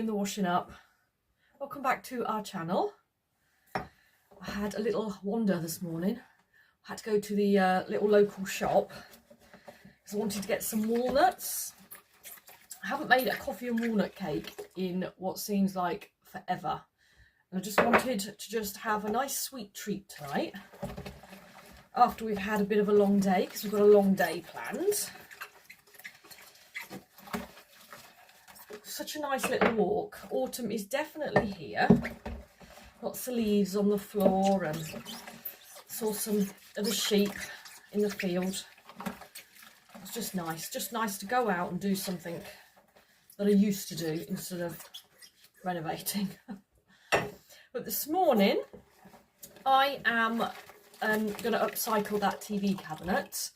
doing the washing up. Welcome back to our channel. I had a little wander this morning. I had to go to the little local shop because I wanted to get some walnuts. I haven't made a coffee and walnut cake in what seems like forever. And I just wanted to just have a nice sweet treat tonight after we've had a bit of a long day, because we've got a long day planned. Such a nice little walk. Autumn is definitely here. Lots of leaves on the floor, and saw some of the sheep in the field. It's just nice to go out and do something that I used to do instead of renovating. But this morning I am going to upcycle that TV cabinet.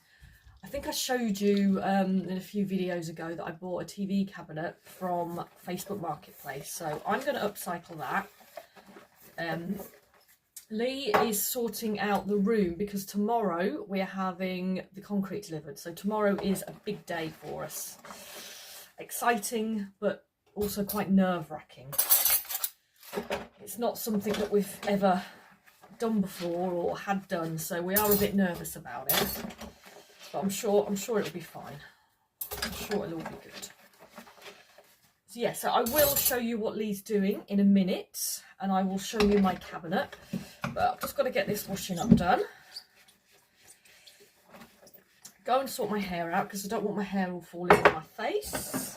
I think I showed you in a few videos ago that I bought a TV cabinet from Facebook Marketplace. So I'm going to upcycle that. Lee is sorting out the room because tomorrow we're having the concrete delivered. So tomorrow is a big day for us. Exciting, but also quite nerve-wracking. It's not something that we've ever done before or had done, so we are a bit nervous about it. But I'm sure it'll be fine. I'm sure it'll all be good. So yeah, so I will show you what Lee's doing in a minute, and I will show you my cabinet. But I've just got to get this washing up done. Go and sort my hair out because I don't want my hair all falling on my face.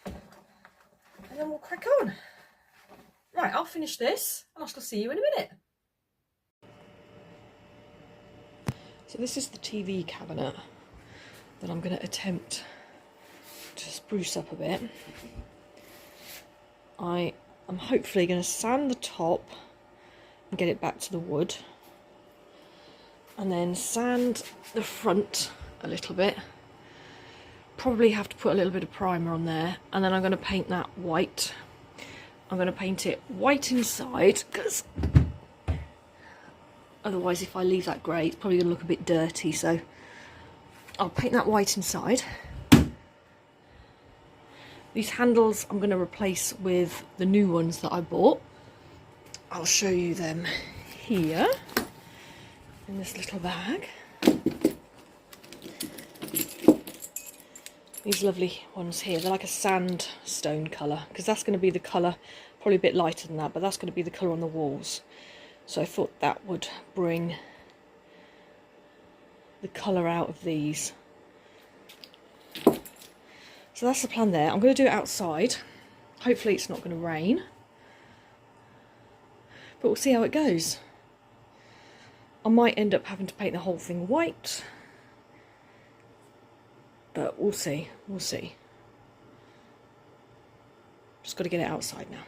And then we'll crack on. Right, I'll finish this and I shall see you in a minute. So this is the TV cabinet that I'm going to attempt to spruce up a bit. I am hopefully going to sand the top and get it back to the wood, and then sand the front a little bit. Probably have to put a little bit of primer on there, and then I'm going to paint that white. I'm going to paint it white inside because otherwise if I leave that grey it's probably going to look a bit dirty, so I'll paint that white inside. These handles I'm going to replace with the new ones that I bought. I'll show you them here in this little bag. These lovely ones here, they're like a sandstone colour, because that's going to be the colour, probably a bit lighter than that, but that's going to be the colour on the walls. So I thought that would bring the colour out of these. So that's the plan there. I'm going to do it outside. Hopefully it's not going to rain. But we'll see how it goes. I might end up having to paint the whole thing white. But we'll see. We'll see. Just got to get it outside now.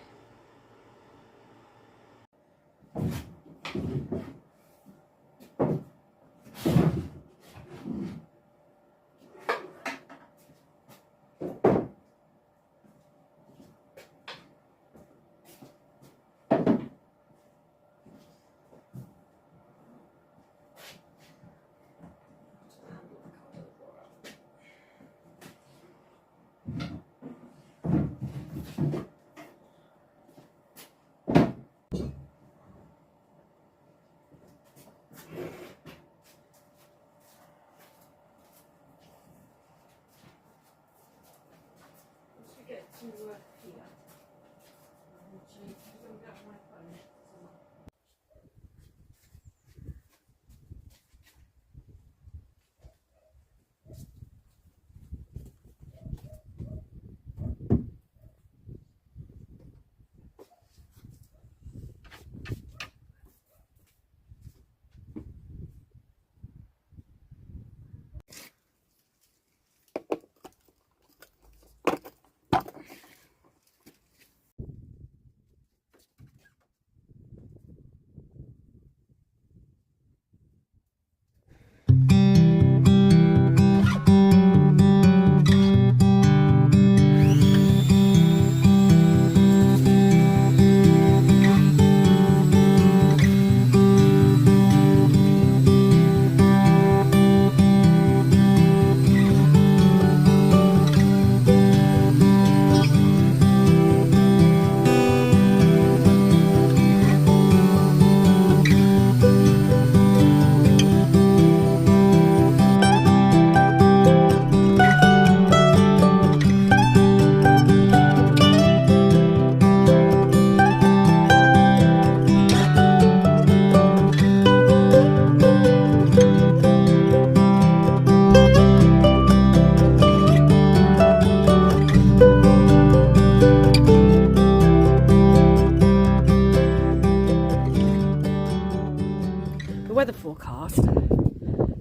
weather forecast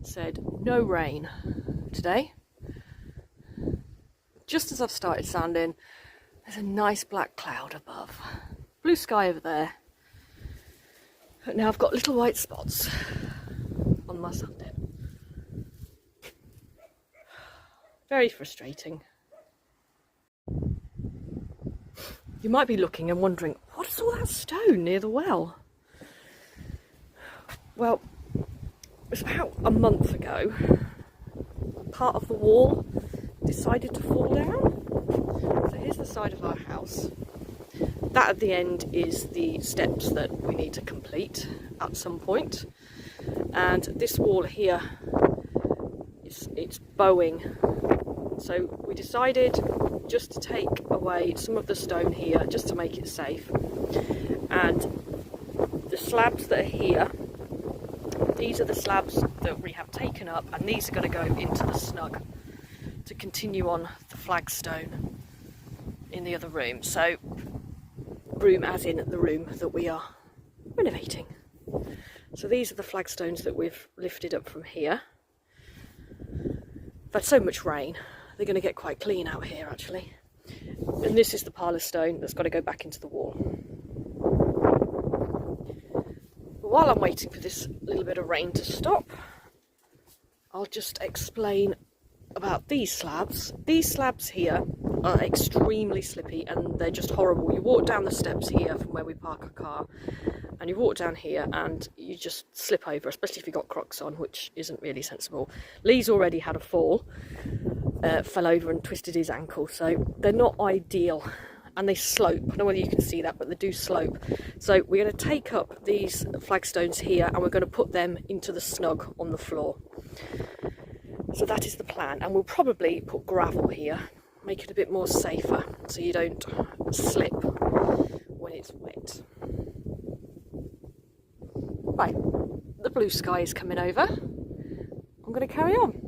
said no rain today. Just as I've started sanding, there's a nice black cloud above. Blue sky over there. But now I've got little white spots on my sanding. Very frustrating. You might be looking and wondering, what is all that stone near the well? Well, it was about a month ago. Part of the wall decided to fall down. So here's the side of our house. That at the end is the steps that we need to complete at some point. And this wall here, it's bowing. So we decided just to take away some of the stone here, just to make it safe. And the slabs that are here, these are the slabs that we have taken up, and these are going to go into the snug to continue on the flagstone in the other room. So, room as in the room that we are renovating. So these are the flagstones that we've lifted up from here. We've had so much rain, they're going to get quite clean out here actually. And this is the pile of stone that's got to go back into the wall. But while I'm waiting for this little bit of rain to stop, I'll just explain about these slabs. These slabs here are extremely slippy and they're just horrible. You walk down the steps here from where we park our car, and you walk down here and you just slip over, especially if you've got Crocs on, which isn't really sensible. Lee's already had a fall, fell over and twisted his ankle, so they're not ideal. And they slope. I don't know whether you can see that, but they do slope. So we're going to take up these flagstones here and we're going to put them into the snug on the floor. So that is the plan, and we'll probably put gravel here, make it a bit more safer so you don't slip when it's wet. Right, the blue sky is coming over. I'm going to carry on.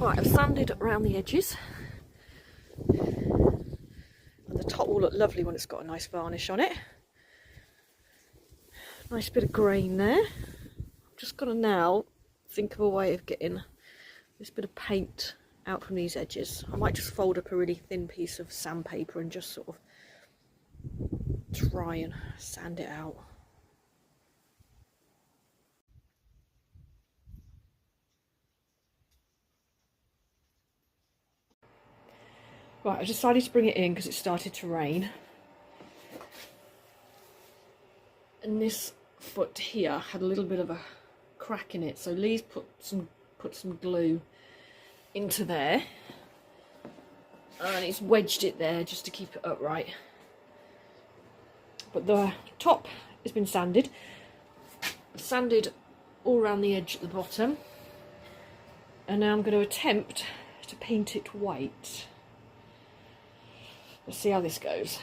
I've sanded around the edges, and the top will look lovely when it's got a nice varnish on it. Nice bit of grain there. I'm just got to now think of a way of getting this bit of paint out from these edges. I might just fold up a really thin piece of sandpaper and just sort of try and sand it out. Right, I decided to bring it in because it started to rain. And this foot here had a little bit of a crack in it, so Lee's put some glue into there. And he's wedged it there just to keep it upright. But the top has been sanded. Sanded all around the edge at the bottom. And now I'm going to attempt to paint it white. Let's see how this goes.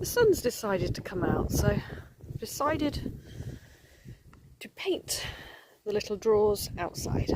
the sun's decided to come out, so I've decided to paint the little drawers outside.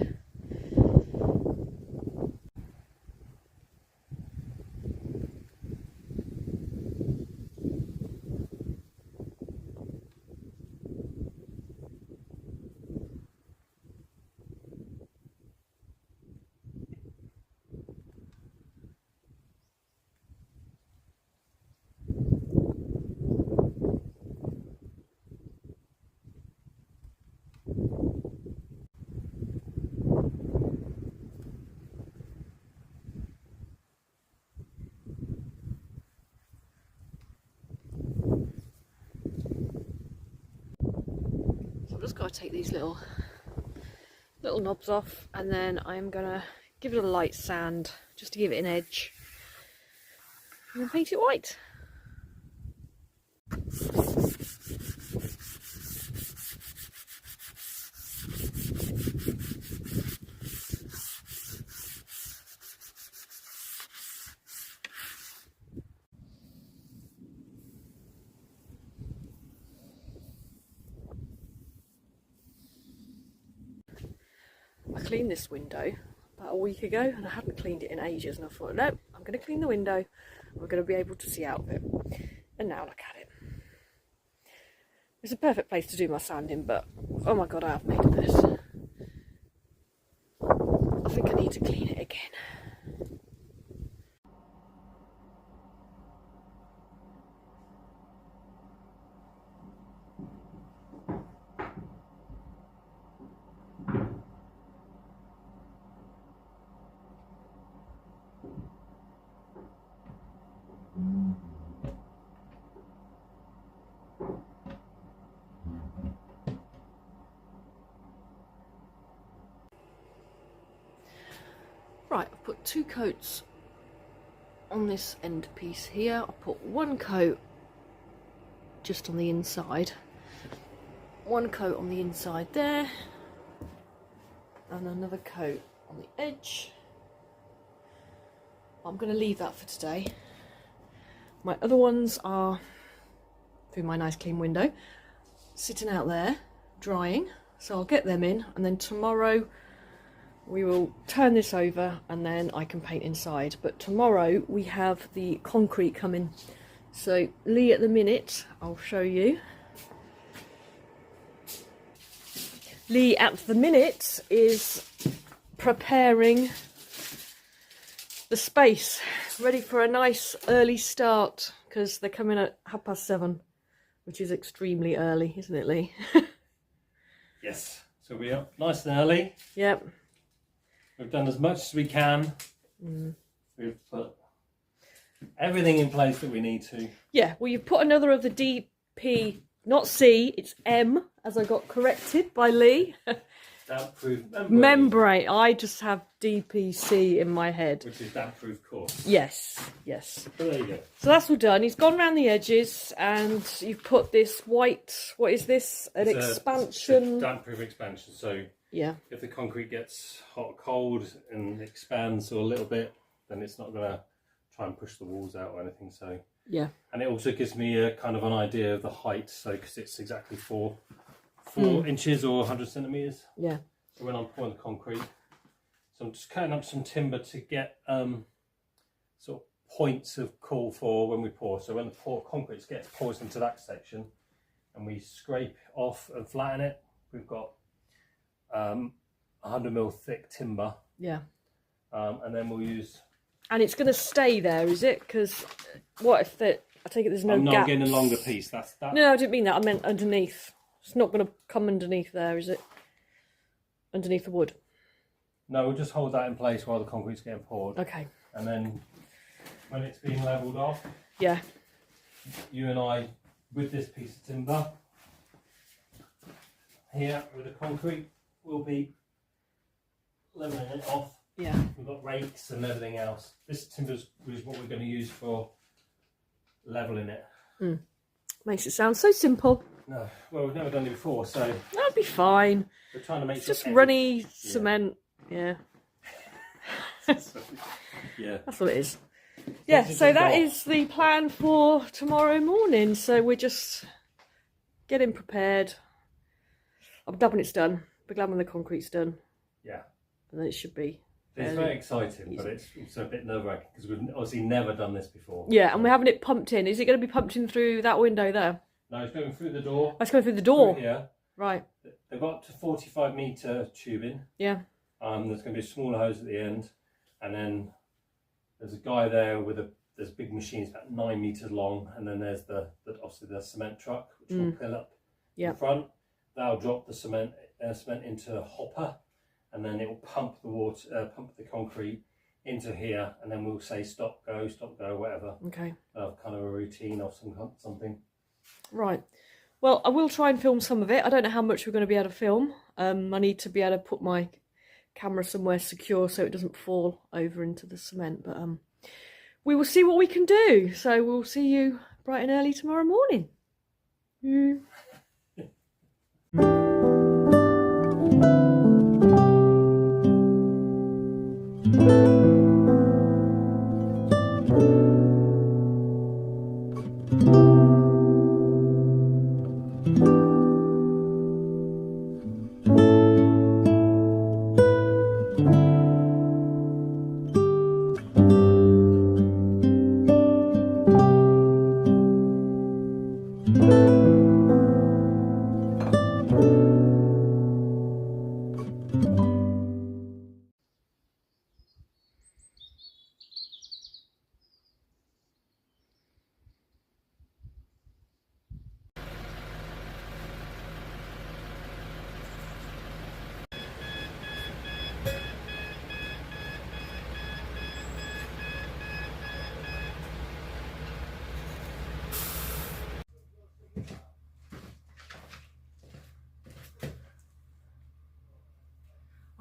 I've just got to take these little knobs off, and then I'm gonna give it a light sand just to give it an edge, and then paint it white. I cleaned this window about a week ago and I hadn't cleaned it in ages, and I thought, no, I'm going to clean the window, we're going to be able to see out of it. And now look at it. It's a perfect place to do my sanding, but oh my god, I have made a mess. I think I need to clean it again. Right, I've put 2 coats on this end piece here. I'll put 1 coat just on the inside, 1 coat on the inside there, and another coat on the edge. I'm going to leave that for today. My other ones are through my nice clean window, sitting out there drying, so I'll get them in, and then tomorrow we will turn this over and then I can paint inside. But tomorrow we have the concrete coming. So Lee at the minute, I'll show you. Lee at the minute is preparing the space, ready for a nice early start, because they're coming at 7:30, which is extremely early, isn't it, Lee? Yes, so we're up nice and early. Yep. We've done as much as we can. We've put everything in place that we need to. Yeah, well, you've put another of the DP, not C, it's M, as I got corrected by Lee. Damp-proof membrane. I just have DPC in my head. Which is damp-proof course. Yes, yes. So there you go. So that's all done. He's gone around the edges and you've put this white, what is this? An expansion? It's a damp-proof expansion, so yeah, if the concrete gets hot or cold and expands a little bit, then it's not going to try and push the walls out or anything. So yeah, and it also gives me a kind of an idea of the height, so because it's exactly 4 inches or 100 centimeters. Yeah. So when I'm pouring the concrete, so I'm just cutting up some timber to get sort of points of call for when we pour. So when the concrete pours into that section, and we scrape off and flatten it, we've got 100mm thick timber. Yeah. And then we'll use. And it's going to stay there, is it? Because what if I take it there's no gaps? I'm getting a longer piece. That's that. No, I didn't mean that. I meant underneath. It's not going to come underneath there, is it? Underneath the wood? No, we'll just hold that in place while the concrete's getting poured. Okay. And then when it's being levelled off, yeah, you and I, with this piece of timber here with the concrete, we'll be levelling it off. Yeah. We've got rakes and everything else. This timber is what we're going to use for levelling it. Makes it sound so simple. No, well, we've never done it before, so that'll be fine. We're trying to make just runny cement. Yeah. Yeah, that's what it is. Yeah, so that is the plan for tomorrow morning. So we're just getting prepared. I'm glad when it's done. We're glad when the concrete's done. Yeah. And then it should be. It's very exciting, but it's also a bit nerve-wracking because we've obviously never done this before. Yeah, and we're having it pumped in. Is it going to be pumped in through that window there? No, it's going through the door. Oh, it's going through the door. Yeah. Right. They've got up to 45-metre tubing. Yeah. There's going to be a smaller hose at the end, and then there's a guy there with there's a big machine, it's about 9 metres long, and then there's obviously the cement truck which will fill up the front. That'll drop the cement into a hopper, and then it will pump the water, pump the concrete into here, and then we'll say stop, go, whatever. Okay. Kind of a routine of something. Right. Well, I will try and film some of it. I don't know how much we're going to be able to film. I need to be able to put my camera somewhere secure so it doesn't fall over into the cement. But we will see what we can do. So we'll see you bright and early tomorrow morning.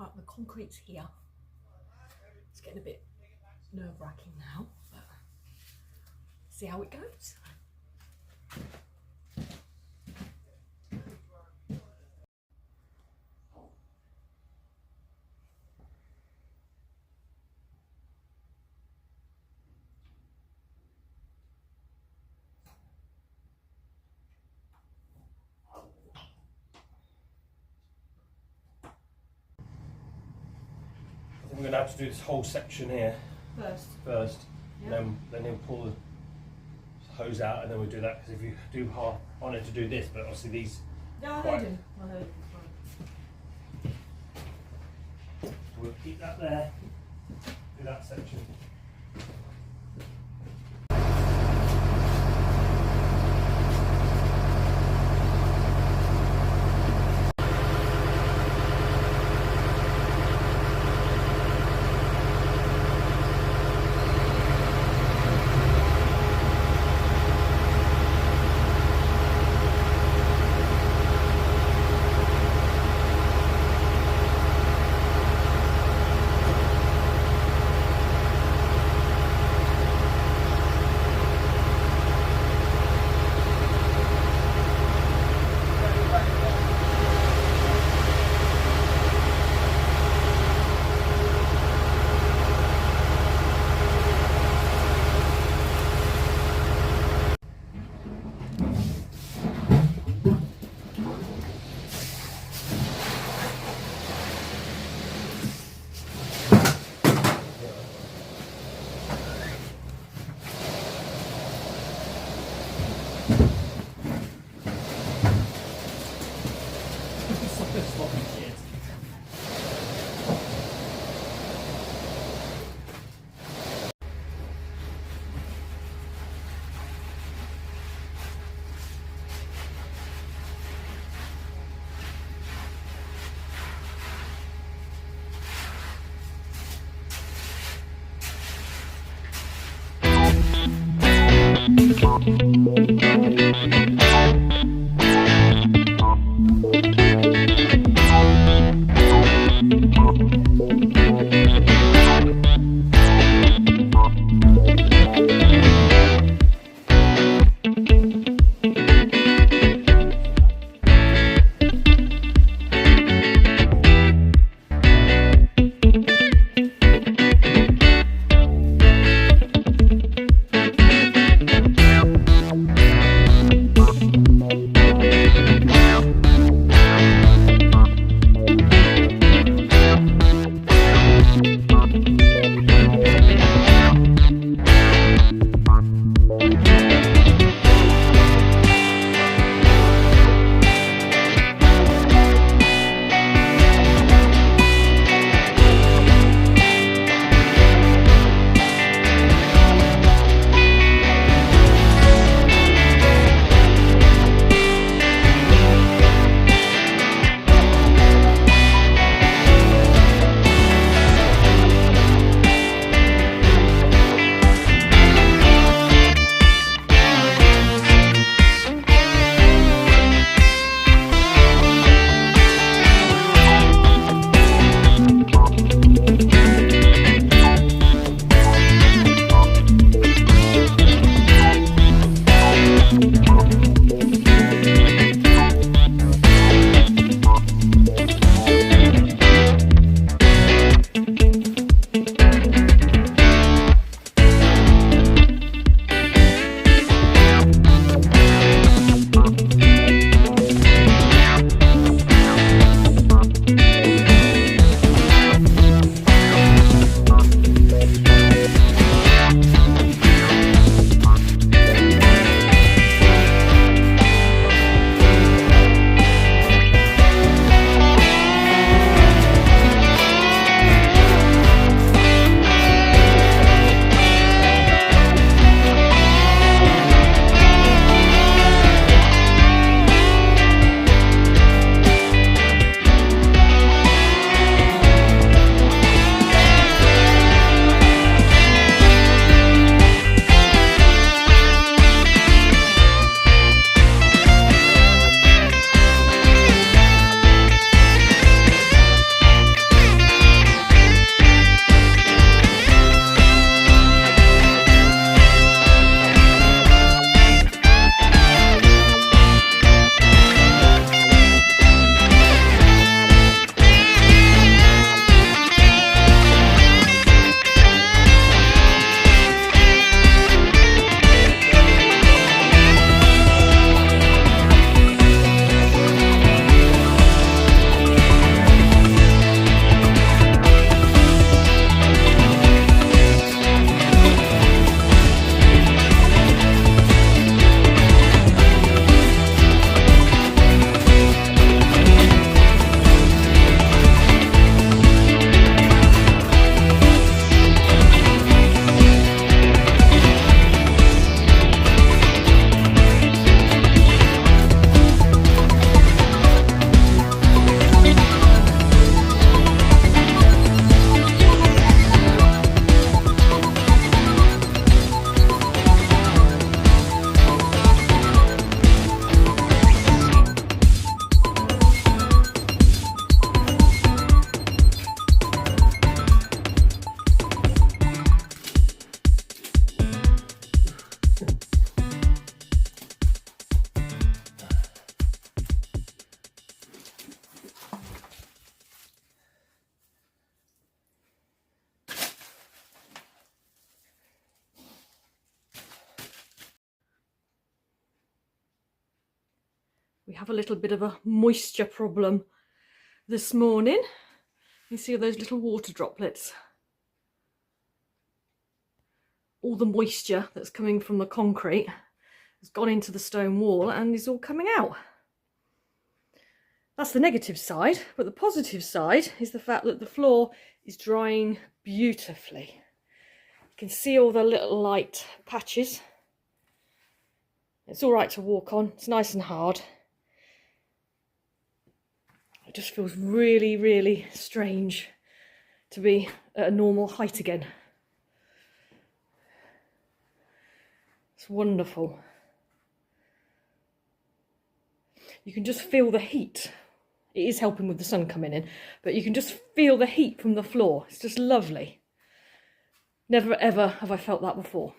Right, the concrete's here. It's getting a bit nerve-wracking now, but see how it goes. I'm going to have to do this whole section here first. Yeah. Then he'll pull the hose out, and then we'll do that, because if you do want it to do this, but obviously these. Yeah, I heard him. So we'll keep that there, do that section. We have a little bit of a moisture problem this morning. You see all those little water droplets? All the moisture that's coming from the concrete has gone into the stone wall and is all coming out. That's the negative side, but the positive side is the fact that the floor is drying beautifully. You can see all the little light patches. It's all right to walk on, it's nice and hard. It just feels really, really strange to be at a normal height again. It's wonderful. You can just feel the heat. It is helping with the sun coming in, but you can just feel the heat from the floor. It's just lovely. Never ever have I felt that before.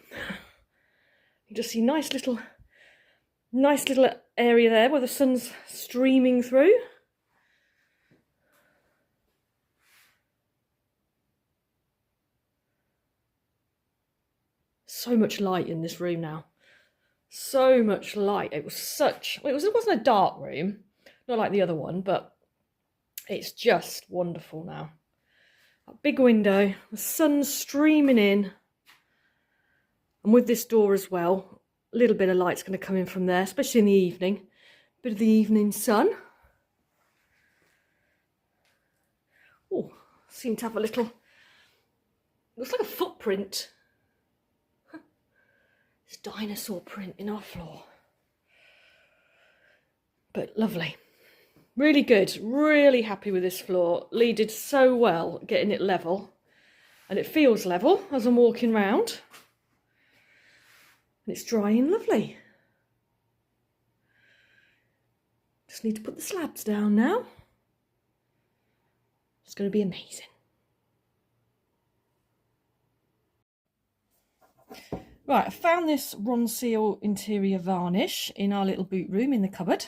You just see nice little area there where the sun's streaming through. So much light in this room now. So much light. It wasn't a dark room, not like the other one, but it's just wonderful now. A big window, the sun streaming in, and with this door as well, a little bit of light's going to come in from there, especially in the evening. Bit of the evening sun. Oh, seem to have a little, looks like a footprint. It's dinosaur print in our floor. But lovely. Really good. Really happy with this floor. Lee did so well getting it level. And it feels level as I'm walking round. And it's drying lovely. Just need to put the slabs down now. It's going to be amazing. Right, I found this Ronseal interior varnish in our little boot room in the cupboard,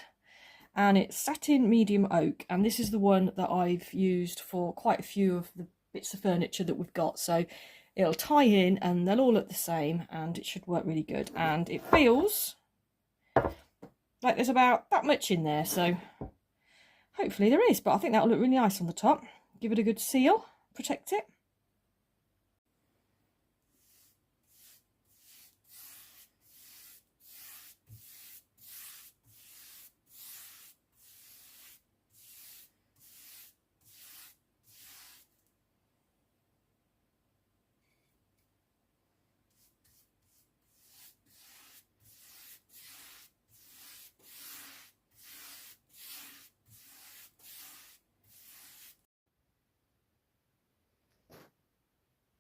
and it's satin medium oak, and this is the one that I've used for quite a few of the bits of furniture that we've got, so it'll tie in and they'll all look the same and it should work really good. And it feels like there's about that much in there, so hopefully there is, but I think that'll look really nice on the top. Give it a good seal, protect it.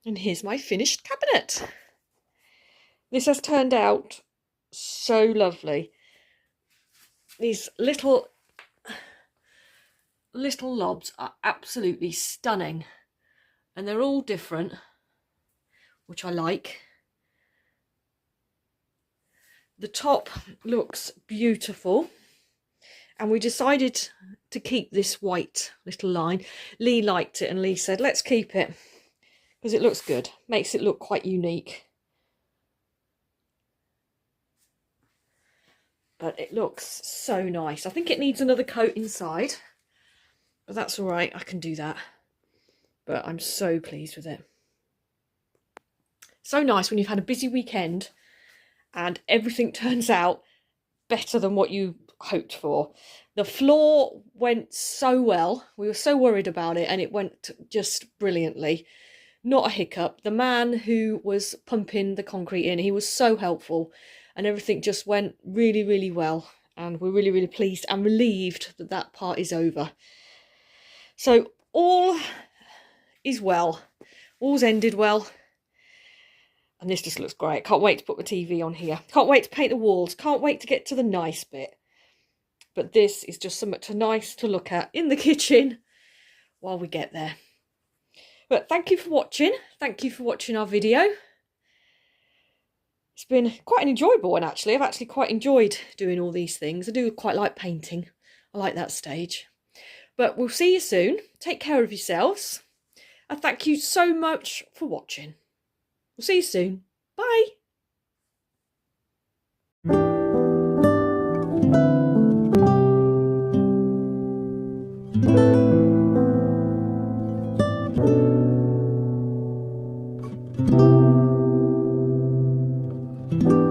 And here's my finished cabinet. This has turned out so lovely. These little lobs are absolutely stunning. And they're all different, which I like. The top looks beautiful. And we decided to keep this white little line. Lee liked it and Lee said, let's keep it. Because it looks good, makes it look quite unique. But it looks so nice. I think it needs another coat inside, but that's all right, I can do that. But I'm so pleased with it. So nice when you've had a busy weekend and everything turns out better than what you hoped for. The floor went so well. We were so worried about it and it went just brilliantly. Not a hiccup. The man who was pumping the concrete in, he was so helpful and everything just went really, really well. And we're really, really pleased and relieved that that part is over. So all is well. All's ended well. And this just looks great. Can't wait to put my TV on here. Can't wait to paint the walls. Can't wait to get to the nice bit. But this is just so much nice to look at in the kitchen while we get there. But thank you for watching. Thank you for watching our video. It's been quite an enjoyable one, actually. I've actually quite enjoyed doing all these things. I do quite like painting. I like that stage. But we'll see you soon. Take care of yourselves. And thank you so much for watching. We'll see you soon. Bye. bye.